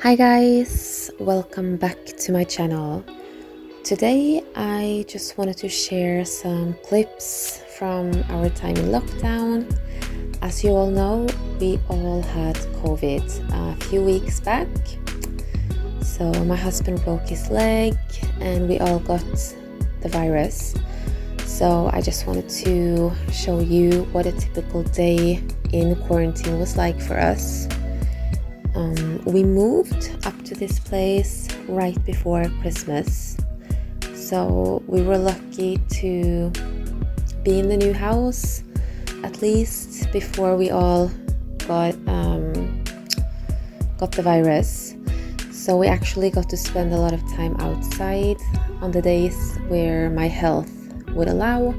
Hi guys, welcome back to my channel. Today I just wanted to share some clips from our time in lockdown. As you all know, we all had COVID a few weeks back. So my husband broke his leg and we all got the virus. So I just wanted to show you what a typical day in quarantine was like for us. We moved up to this place right before Christmas, so we were lucky to be in the new house at least before we all got the virus. So we actually got to spend a lot of time outside on the days where my health would allow.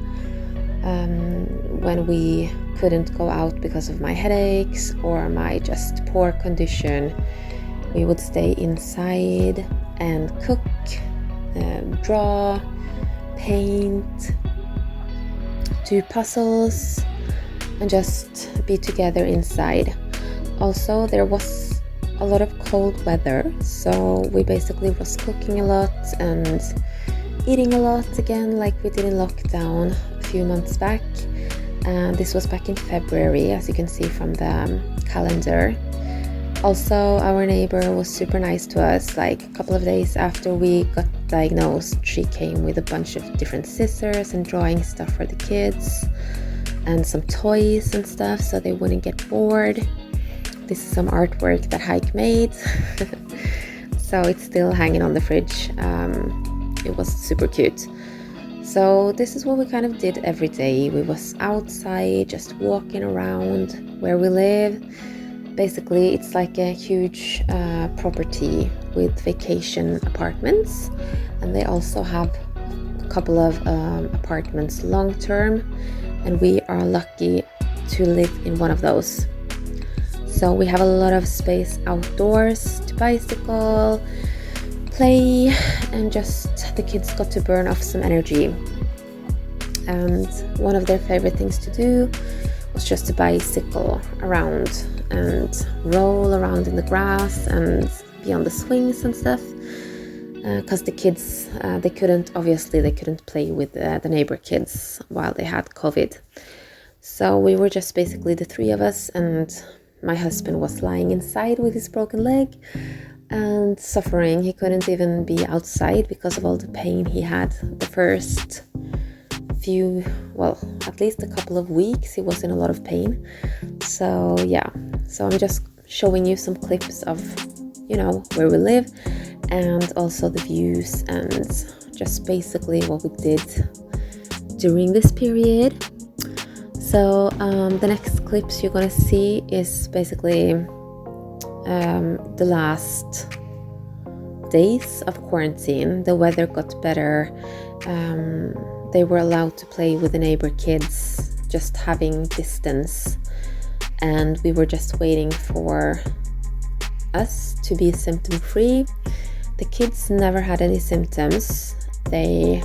When we couldn't go out because of my headaches or my just poor condition, we would stay inside and cook, draw, paint, do puzzles, and just be together inside. Also, there was a lot of cold weather, so we basically was cooking a lot and eating a lot again, like we did in lockdown a few months back. And this was back in February, as you can see from the calendar. Also, our neighbor was super nice to us. Like a couple of days after we got diagnosed, she came with a bunch of different scissors and drawing stuff for the kids and some toys and stuff so they wouldn't get bored. This is some artwork that Heike made. So it's still hanging on the fridge. It was super cute. So this is what we kind of did every day. We was outside, just walking around where we live. Basically, it's like a huge property with vacation apartments, and they also have a couple of apartments long term, and we are lucky to live in one of those. So we have a lot of space outdoors to bicycle, play, and just the kids got to burn off some energy. And one of their favorite things to do was just to bicycle around and roll around in the grass and be on the swings and stuff, because the kids they couldn't play with the neighbor kids while they had COVID. So we were just basically the three of us, and my husband was lying inside with his broken leg and suffering. He couldn't even be outside because of all the pain he had the first at least a couple of weeks. He was in a lot of pain. So yeah, so I'm just showing you some clips of where we live and also the views and just basically what we did during this period. So the next clips you're gonna see is basically the last days of quarantine. The weather got better. They were allowed to play with the neighbor kids, just having distance, and we were just waiting for us to be symptom free. The kids never had any symptoms. They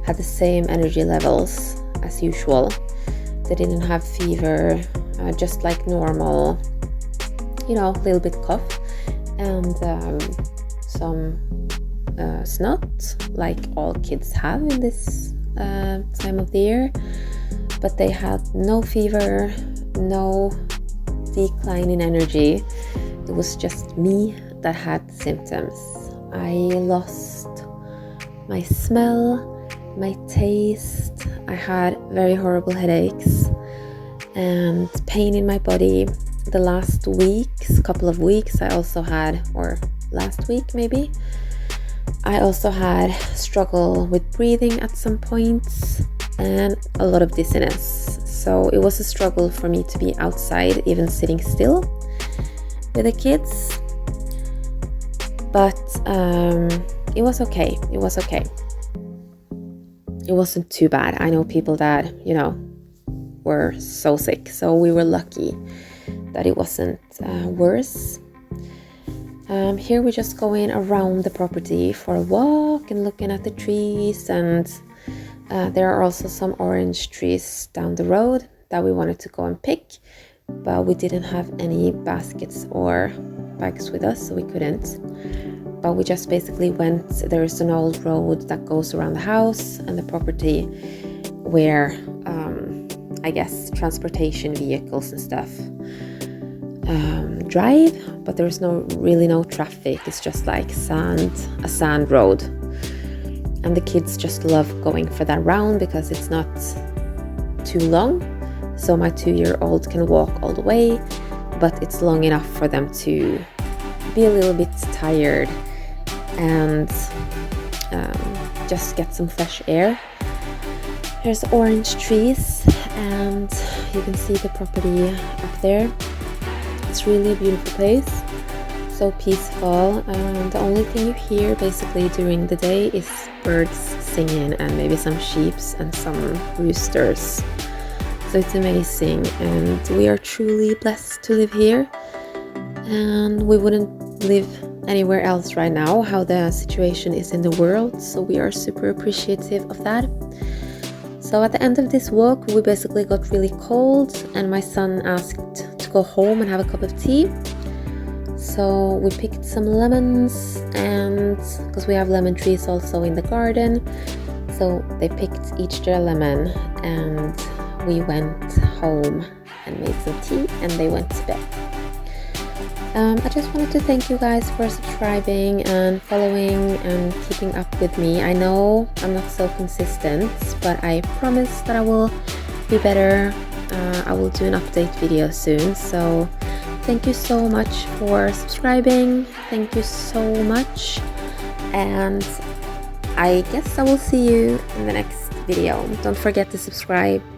had the same energy levels as usual. They didn't have fever, just like normal, little bit cough and some snot, like all kids have in this time of the year. But they had no fever, no decline in energy. It was just me that had symptoms. I lost my smell, my taste. I had very horrible headaches and pain in my body. The last couple of weeks, I also had, or last week maybe, I also had struggle with breathing at some points and a lot of dizziness. So it was a struggle for me to be outside, even sitting still with the kids. But it was okay. It was okay. It wasn't too bad. I know people that, were so sick. So we were lucky that it wasn't worse. Here we're just going around the property for a walk and looking at the trees, and there are also some orange trees down the road that we wanted to go and pick, but we didn't have any baskets or bags with us, so we couldn't. but we just basically went. There's an old road that goes around the house and the property where I guess transportation vehicles and stuff drive, but there's really no traffic. It's just like a sand road, and the kids just love going for that round because it's not too long, so my 2-year-old can walk all the way, but it's long enough for them to be a little bit tired and just get some fresh air. There's orange trees and you can see the property up there. It's really a beautiful place, so peaceful. The only thing you hear basically during the day is birds singing and maybe some sheep and some roosters. So it's amazing, and we are truly blessed to live here, and we wouldn't live anywhere else right now, how the situation is in the world, so we are super appreciative of that. So at the end of this walk we basically got really cold, and my son asked to go home and have a cup of tea. So we picked some lemons, and because we have lemon trees also in the garden, so they picked each their lemon, and we went home and made some tea, and they went to bed. I just wanted to thank you guys for subscribing and following and keeping up with me. I know I'm not so consistent, but I promise that I will be better. I will do an update video soon, so thank you so much for subscribing. Thank you so much, and I guess I will see you in the next video. Don't forget to subscribe.